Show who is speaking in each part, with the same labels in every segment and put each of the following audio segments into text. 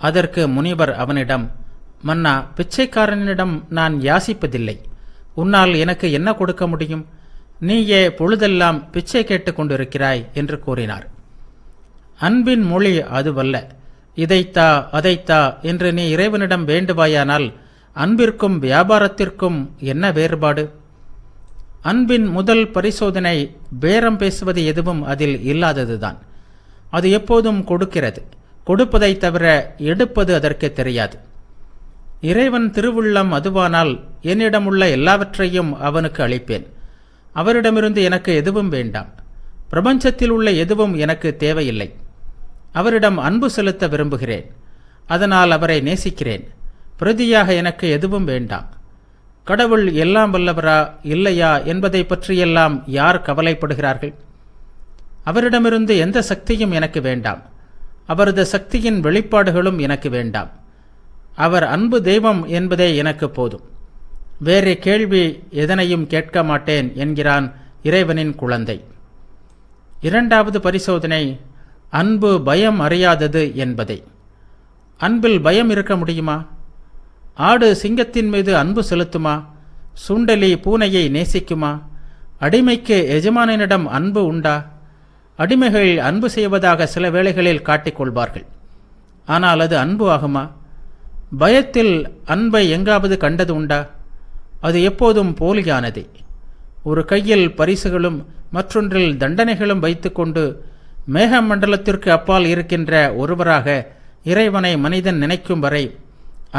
Speaker 1: அதற்கு முனிவர் அவனிடம், மன்னா, பிச்சைக்காரனிடம் நான் யாசிப்பதில்லை. உன்னால் எனக்கு என்ன கொடுக்க முடியும்? நீயே பொழுதெல்லாம் பிச்சை கேட்டுக் கொண்டிருக்கிறாய் என்று கூறினார். அன்பின் மொழி அதுவல்ல. இதைத்தா அதைத்தா என்று நீ இறைவனிடம் வேண்டுவாயானால் அன்பிற்கும் வியாபாரத்திற்கும் என்ன வேறுபாடு? அன்பின் முதல் பரிசோதனை பேரம் பேசுவது எதுவும் அதில் இல்லாததுதான். அது எப்போதும் கொடுக்கிறது. கொடுப்பதை தவிர எடுப்பது அதற்கு தெரியாது. இறைவன் திருவுள்ளம் அதுவானால் என்னிடமுள்ள எல்லாவற்றையும் அவனுக்கு அளிப்பேன். அவரிடமிருந்து எனக்கு எதுவும் வேண்டாம். பிரபஞ்சத்தில் உள்ள எதுவும் எனக்கு தேவையில்லை. அவரிடம் அன்பு செலுத்த விரும்புகிறேன். அதனால் அவரை நேசிக்கிறேன். பிரதியாக எனக்கு எதுவும் வேண்டாம். கடவுள் எல்லாம் வல்லவரா இல்லையா என்பதை பற்றியெல்லாம் யார் கவலைப்படுகிறார்கள்? அவரிடமிருந்து எந்த சக்தியும் எனக்கு வேண்டாம். அவரது சக்தியின் வெளிப்பாடுகளும் எனக்கு வேண்டாம். அவர் அன்பு தெய்வம் என்பதே எனக்கு போதும். வேறு கேள்வி எதனையும் கேட்க மாட்டேன் என்கிறான் இறைவனின் குழந்தை. இரண்டாவது பரிசோதனை அன்பு பயம் அறியாதது என்பதை. அன்பில் பயம் இருக்க முடியுமா? ஆடு சிங்கத்தின் மீது அன்பு செலுத்துமா? சுண்டலி பூனையை நேசிக்குமா? அடிமைக்கு எஜமானினிடம் அன்பு உண்டா? அடிமைகள் அன்பு செய்வதாக சில வேளைகளில் காட்டிக்கொள்வார்கள். ஆனால் அது அன்பு ஆகுமா? பயத்தில் அன்பை எங்காவது கண்டது உண்டா? அது எப்போதும் போலியானதே. ஒரு கையில் பரிசுகளும் மற்றொன்றில் தண்டனைகளும் வைத்துக்கொண்டு மேகமண்டலத்திற்கு அப்பால் இருக்கின்ற ஒருவராக இறைவனை மனிதன் நினைக்கும் வரை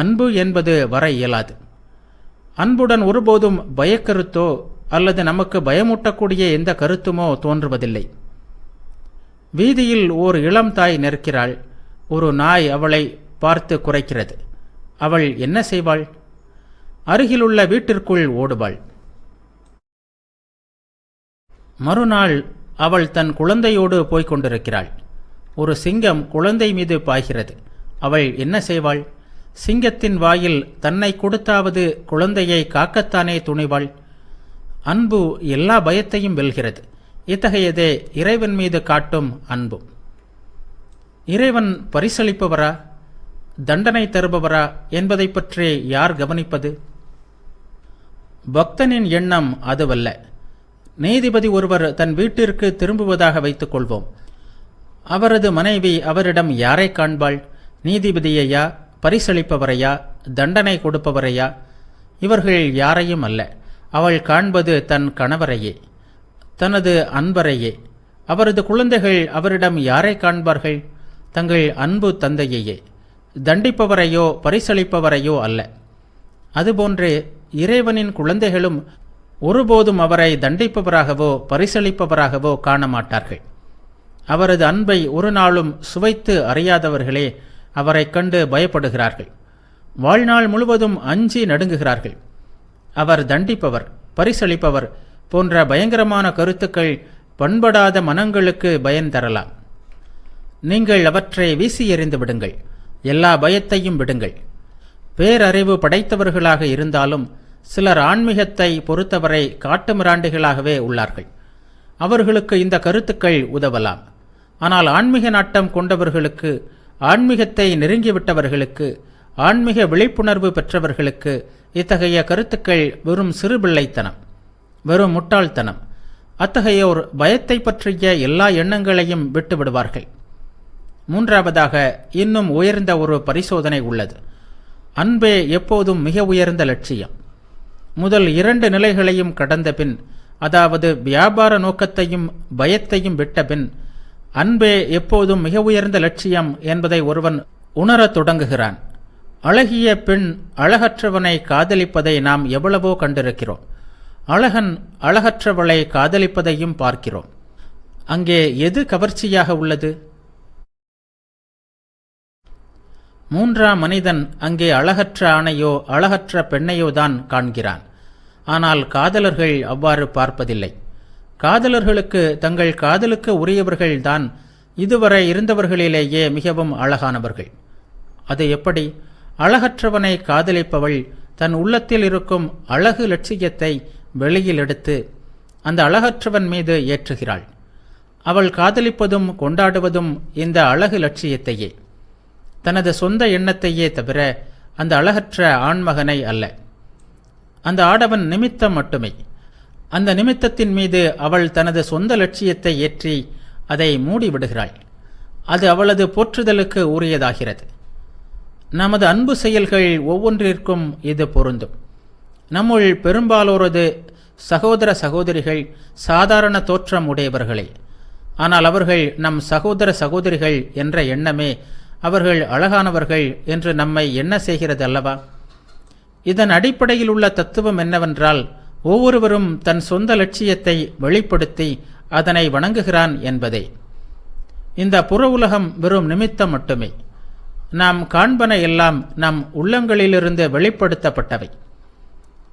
Speaker 1: அன்பு என்பது வர இயலாது. அன்புடன் ஒருபோதும் பயக்கருத்தோ அல்லது நமக்கு பயமூட்டக்கூடிய எந்த கருத்துமோ தோன்றுவதில்லை. வீதியில் ஓர் இளம் தாய் நிற்கிறாள். ஒரு நாய் அவளை பார்த்து குரைக்கிறது. அவள் என்ன செய்வாள்? அருகிலுள்ள வீட்டிற்குள் ஓடுவாள். மறுநாள் அவள் தன் குழந்தையோடு போய்க் கொண்டிருக்கிறாள். ஒரு சிங்கம் குழந்தை மீது பாய்கிறது. அவள் என்ன செய்வாள்? சிங்கத்தின் வாயில் தன்னை கொடுத்தாவது குழந்தையை காக்கத்தானே துணிவாள். அன்பு எல்லா பயத்தையும் வெல்கிறது. இத்தகையதே இறைவன் மீது காட்டும் அன்பும். இறைவன் பரிசளிப்பவரா தண்டனை தருபவரா என்பதை பற்றி யார் கவனிப்பது? பக்தனின் எண்ணம் அதுவல்ல. நீதிபதி ஒருவர் தன் வீட்டிற்கு திரும்புவதாக வைத்துக் கொள்வோம். அவரது மனைவி அவரிடம் யாரை காண்பாள்? நீதிபதியையா, பரிசளிப்பவரையா, தண்டனை கொடுப்பவரையா? இவர்கள் யாரையும் அல்ல. அவள் காண்பது தன் கணவரையே, தனது அன்பரையே. அவரது குழந்தைகள் அவரிடம் யாரை காண்பார்கள்? தங்கள் அன்பு தந்தையையே. தண்டிப்பவரையோ பரிசளிப்பவரையோ அல்ல. அதுபோன்று இறைவனின் குழந்தைகளும் ஒருபோதும் அவரை தண்டிப்பவராகவோ பரிசளிப்பவராகவோ காண மாட்டார்கள். அவரது அன்பை ஒரு நாளும் சுவைத்து அறியாதவர்களே அவரை கண்டு பயப்படுகிறார்கள். வாழ்நாள் முழுவதும் அஞ்சி நடுங்குகிறார்கள். அவர் தண்டிப்பவர், பரிசளிப்பவர் போன்ற பயங்கரமான கருத்துக்கள் பண்படாத மனங்களுக்கு பயன் தரலாம். நீங்கள் அவற்றை வீசி எறிந்து விடுங்கள். எல்லா பயத்தையும் விடுங்கள். பேரறிவு படைத்தவர்களாக இருந்தாலும் சிலர் ஆன்மீகத்தை பொறுத்தவரை காட்டுமிராண்டிகளாகவே உள்ளார்கள். அவர்களுக்கு இந்த கருத்துக்கள் உதவலாம். ஆனால் ஆன்மீக நாட்டம் கொண்டவர்களுக்கு, ஆன்மீகத்தை நெருங்கிவிட்டவர்களுக்கு, ஆன்மீக விழிப்புணர்வு பெற்றவர்களுக்கு இத்தகைய கருத்துக்கள் வெறும் சிறுபிள்ளைத்தனம், வெறும் முட்டாள்தனம். அத்தகையோர் பயத்தை பற்றிய எல்லா எண்ணங்களையும் விட்டு விடுவார்கள். மூன்றாவதாக இன்னும் உயர்ந்த ஒரு பரிசோதனை உள்ளது. அன்பே எப்போதும் மிக உயர்ந்த லட்சியம். முதல் 2 நிலைகளையும் கடந்த பின், அதாவது வியாபார நோக்கத்தையும் பயத்தையும் விட்ட பின், அன்பே எப்போதும் மிக உயர்ந்த லட்சியம் என்பதை ஒருவன் உணரத் தொடங்குகிறான். அழகிய பெண் அழகற்றவனை காதலிப்பதை நாம் எவ்வளவோ கண்டிருக்கிறோம். அழகன் அழகற்றவளை காதலிப்பதையும் பார்க்கிறோம். அங்கே எது கவர்ச்சியாக உள்ளது? மூன்றாம் மனிதன் அங்கே அழகற்ற ஆணையோ அழகற்ற பெண்ணையோ தான் காண்கிறான். ஆனால் காதலர்கள் அவ்வாறு பார்ப்பதில்லை. காதலர்களுக்கு தங்கள் காதலுக்கு உரியவர்கள்தான் இதுவரை இருந்தவர்களிலேயே மிகவும் அழகானவர்கள். அது எப்படி? அழகற்றவனை காதலிப்பவள் தன் உள்ளத்தில் இருக்கும் அழகு லட்சியத்தை வெளியில் எடுத்து அந்த அழகற்றவன் மீது ஏற்றுகிறாள். அவள் காதலிப்பதும் கொண்டாடுவதும் இந்த அழகு லட்சியத்தையே. தனது சொந்த எண்ணத்தையே தவிர அந்த அழகற்ற ஆண்மகனை அல்ல. அந்த ஆடவன் நிமித்தம் மட்டுமே. அந்த நிமித்தத்தின் மீது அவள் தனது சொந்த லட்சியத்தை ஏற்றி அதை மூடிவிடுகிறாள். அது அவளது போற்றுதலுக்கு உரியதாகிறது. நமது அன்பு செயல்கள் ஒவ்வொன்றிற்கும் இது பொருந்தும். நம்முள் பெரும்பாலோரது சகோதர சகோதரிகள் சாதாரண தோற்றம் உடையவர்களே. ஆனால் அவர்கள் நம் சகோதர சகோதரிகள் என்ற எண்ணமே அவர்கள் அழகானவர்கள் என்று நம்மை எண்ண செய்கிறது அல்லவா? இதன் அடிப்படையில் உள்ள தத்துவம் என்னவென்றால், ஒவ்வொருவரும் தன் சொந்த லட்சியத்தை வெளிப்படுத்தி அதனை வணங்குகிறான் என்பதே. இந்த புற உலகம் வெறும் நிமித்தம் மட்டுமே. நாம் காண்பன எல்லாம் நம் உள்ளங்களிலிருந்து வெளிப்படுத்தப்பட்டவை.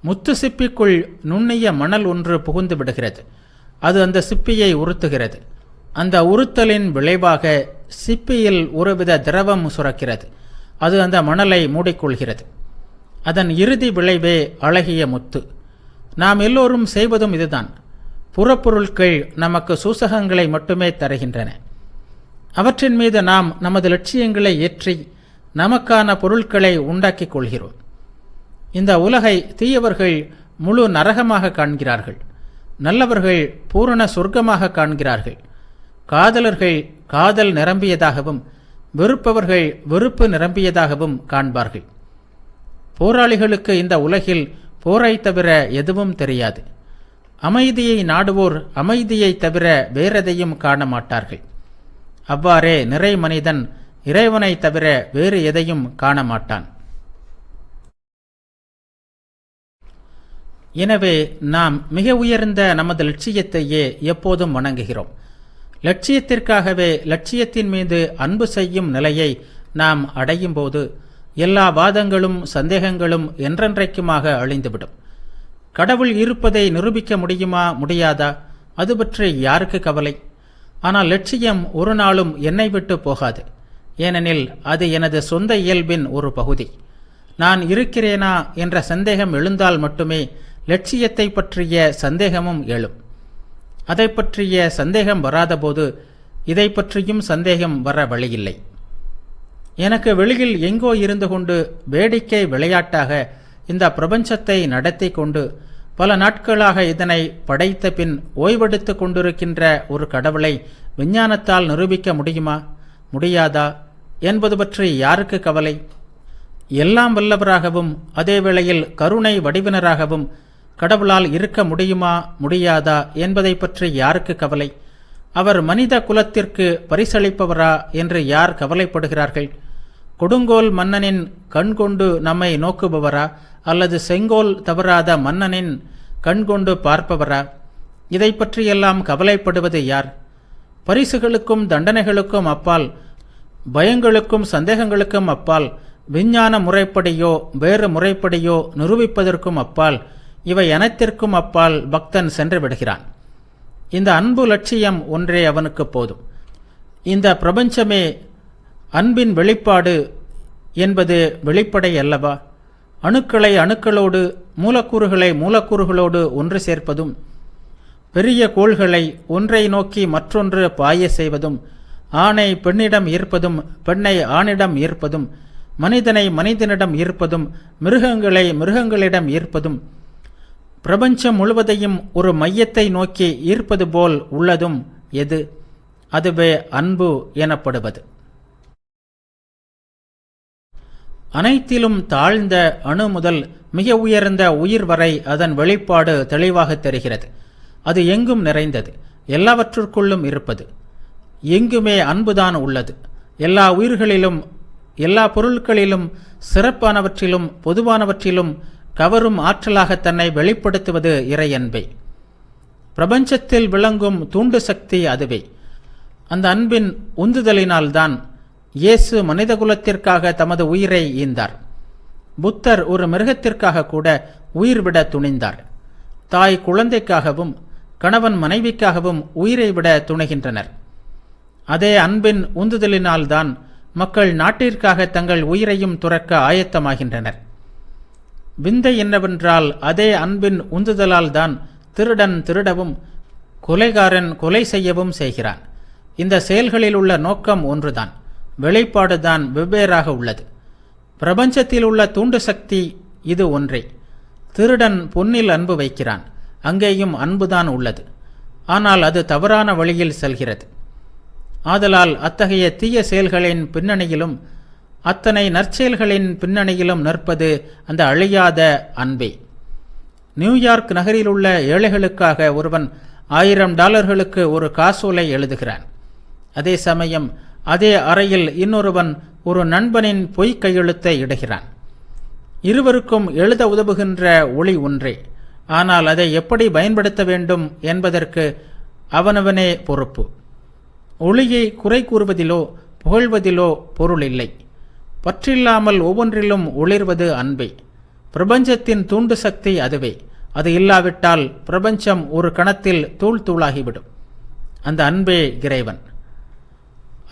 Speaker 1: முத்து சிப்பிக்குள் நுண்ணிய மணல் ஒன்று புகுந்து விடுகிறது. அது அந்த சிப்பியை உறுத்துகிறது. அந்த உறுத்தலின் விளைவாக சிப்பியில் ஒருவித திரவம் சுரக்கிறது. அது அந்த மணலை மூடிக்கொள்கிறது. அதன் இறுதி விளைவே அழகிய முத்து. நாம் எல்லோரும் செய்வதும் இதுதான். புறப்பொருட்கள் நமக்கு சூசகங்களை மட்டுமே தருகின்றன. அவற்றின் மீது நாம் நமது லட்சியங்களை ஏற்றி நமக்கான பொருட்களை உண்டாக்கிக் கொள்கிறோம். இந்த உலகை தீயவர்கள் முழு நரகமாக காண்கிறார்கள். நல்லவர்கள் பூரண சொர்க்கமாக காண்கிறார்கள். காதலர்கள் காதல் நிரம்பியதாகவும் வெறுப்பவர்கள் வெறுப்பு நிரம்பியதாகவும் காண்பார்கள். போராளிகளுக்கு இந்த உலகில் போரை தவிர எதுவும் தெரியாது. அமைதியை நாடுவோர் அமைதியை தவிர வேறெதையும் காண மாட்டார்கள். அவ்வாறே நிறை மனிதன் இறைவனை தவிர வேறு எதையும் காண மாட்டான். எனவே நாம் மிக உயர்ந்த நமது லட்சியத்தையே எப்போதும் வணங்குகிறோம். லட்சியத்திற்காகவே லட்சியத்தின் மீது அன்பு செய்யும் நிலையை நாம் அடையும் போது எல்லா வாதங்களும் சந்தேகங்களும் என்றென்றைக்குமாக அழிந்துவிடும். கடவுள் இருப்பதை நிரூபிக்க முடியுமா முடியாதா, அது பற்றி யாருக்கு கவலை? ஆனால் லட்சியம் ஒரு நாளும் என்னை விட்டு போகாது. ஏனெனில் அது எனது சொந்த இயல்பின் ஒரு பகுதி. நான் இருக்கிறேனா என்ற சந்தேகம் எழுந்தால் மட்டுமே லட்சியத்தை பற்றிய சந்தேகமும் எழும். அதை பற்றிய சந்தேகம் வராதபோது இதை பற்றியும் சந்தேகம் வர வழியில்லை. எனக்கு வெளியில் எங்கோ இருந்து கொண்டு வேடிக்கை விளையாட்டாக இந்த பிரபஞ்சத்தை நடத்தி கொண்டு பல நாட்களாக இதனை படைத்த பின் ஓய்வெடுத்து கொண்டிருக்கின்ற ஒரு கடவுளை விஞ்ஞானத்தால் நிரூபிக்க முடியுமா முடியாதா என்பது பற்றி யாருக்கு கவலை? எல்லாம் வல்லவராகவும் அதே வேளையில் கருணை வடிவினராகவும் கடவுளால் இருக்க முடியுமா முடியாதா என்பதை பற்றி யாருக்கு கவலை? அவர் மனித குலத்திற்கு பரிசளிப்பவரா என்று யார் கவலைப்படுகிறார்கள்? கொடுங்கோல் மன்னனின் கண்கொண்டு நம்மை நோக்குபவரா அல்லது செங்கோல் தவறாத மன்னனின் கண்கொண்டு பார்ப்பவரா? இதை பற்றியெல்லாம் கவலைப்படுவது யார்? பரிசுகளுக்கும் தண்டனைகளுக்கும் அப்பால், பயங்களுக்கும் சந்தேகங்களுக்கும் அப்பால், விஞ்ஞான முறைப்படியோ வேறு முறைப்படியோ நிரூபிப்பதற்கும் அப்பால், இவை அனைத்திற்கும் அப்பால் பக்தன் சென்று விடுகிறான். இந்த அன்பு லட்சியம் ஒன்றே அவனுக்கு போதும். இந்த பிரபஞ்சமே அன்பின் வெளிப்பாடு என்பது வெளிப்படை அல்லவா? அணுக்களை அணுக்களோடு மூலக்கூறுகளை மூலக்கூறுகளோடு ஒன்று சேர்ப்பதும், பெரிய கோள்களை ஒன்றை நோக்கி மற்றொன்று பாய செய்வதும், ஆணை பெண்ணிடம் ஈர்ப்பதும் பெண்ணை ஆணிடம் ஈர்ப்பதும், மனிதனை மனிதனிடம் ஈர்ப்பதும் மிருகங்களை மிருகங்களிடம் ஈர்ப்பதும், பிரபஞ்சம் முழுவதையும் ஒரு மையத்தை நோக்கி ஈர்ப்பது போல் உள்ளதும் எது? அதுவே அன்பு எனப்படுவது. அனைத்திலும் தாழ்ந்த அணு முதல் மிக உயர்ந்த உயிர் வரை அதன் வெளிப்பாடு தெளிவாக தெரிகிறது. அது எங்கும் நிறைந்தது, எல்லாவற்றிற்குள்ளும் இருப்பது. எங்குமே அன்புதான் உள்ளது. எல்லா உயிர்களிலும் எல்லா பொருட்களிலும் சிறப்பானவற்றிலும் பொதுவானவற்றிலும் கவரும் ஆற்றலாக தன்னை வெளிப்படுத்துவது இறையன்பே. பிரபஞ்சத்தில் விளங்கும் தூண்டு சக்தி அதுவே. அந்த அன்பின் உந்துதலினால்தான் இயேசு மனிதகுலத்திற்காக தமது உயிரை ஈந்தார். புத்தர் ஒரு மிருகத்திற்காக கூட உயிர் விட துணிந்தார். தாய் குழந்தைக்காகவும் கணவன் மனைவிக்காகவும் உயிரை விட துணிகின்றனர். அதே அன்பின் உந்துதலினால்தான் மக்கள் நாட்டிற்காக தங்கள் உயிரையும் துறக்க ஆயத்தமாகின்றனர். விந்தை என்னவென்றால் அதே அன்பின் உந்துதலால் தான் திருடன் திருடவும் கொலைகாரன் கொலை செய்யவும் செய்கிறான். இந்த செயல்களில் உள்ள நோக்கம் ஒன்றுதான், வெளிப்பாடுதான் வெவ்வேறாக உள்ளது. பிரபஞ்சத்தில் உள்ள தூண்டு சக்தி இது ஒன்றே. திருடன் பொன்னில் அன்பு வைக்கிறான், அங்கேயும் அன்புதான் உள்ளது. ஆனால் அது தவறான வழியில் செல்கிறது. ஆதலால் அத்தகைய தீய செயல்களின் பின்னணியிலும் அத்தனை நற்செயல்களின் பின்னணியிலும் நிற்பது அந்த அழியாத அன்பே. நியூயார்க் நகரில் உள்ள ஏழைகளுக்காக ஒருவன் $1000 ஒரு காசோலை எழுதுகிறான். அதே சமயம் அதே அறையில் இன்னொருவன் ஒரு நண்பனின் பொய் கையெழுத்தை இடுகிறான். இருவருக்கும் எழுத உதவுகின்ற ஒளி ஒன்றே. ஆனால் அதை எப்படி பயன்படுத்த வேண்டும் என்பதற்கு அவனவனே பொறுப்பு. ஒளியை குறை கூறுவதிலோ புகழ்வதிலோ பொருள் இல்லை. பற்றில்லாமல் ஒவ்வொன்றிலும் ஒளிர்வது அன்பே. பிரபஞ்சத்தின் தூண்டு சக்தி அதுவே. அது இல்லாவிட்டால் பிரபஞ்சம் ஒரு கணத்தில் தூள் தூளாகிவிடும். அந்த அன்பே இறைவன்.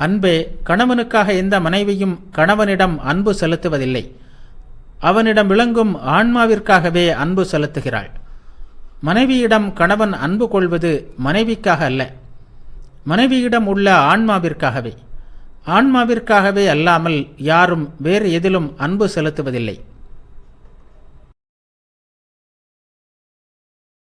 Speaker 1: அன்பே. கணவனுக்காக எந்த மனைவியும் கணவனிடம் அன்பு செலுத்துவதில்லை. அவனிடம் விளங்கும் ஆன்மாவிற்காகவே அன்பு செலுத்துகிறாள். மனைவியிடம் கணவன் அன்பு கொள்வது மனைவிக்காக அல்ல, மனைவியிடம் உள்ள ஆன்மாவிற்காகவே. ஆன்மாவிற்காகவே அல்லாமல் யாரும் வேறு எதிலும் அன்பு செலுத்துவதில்லை.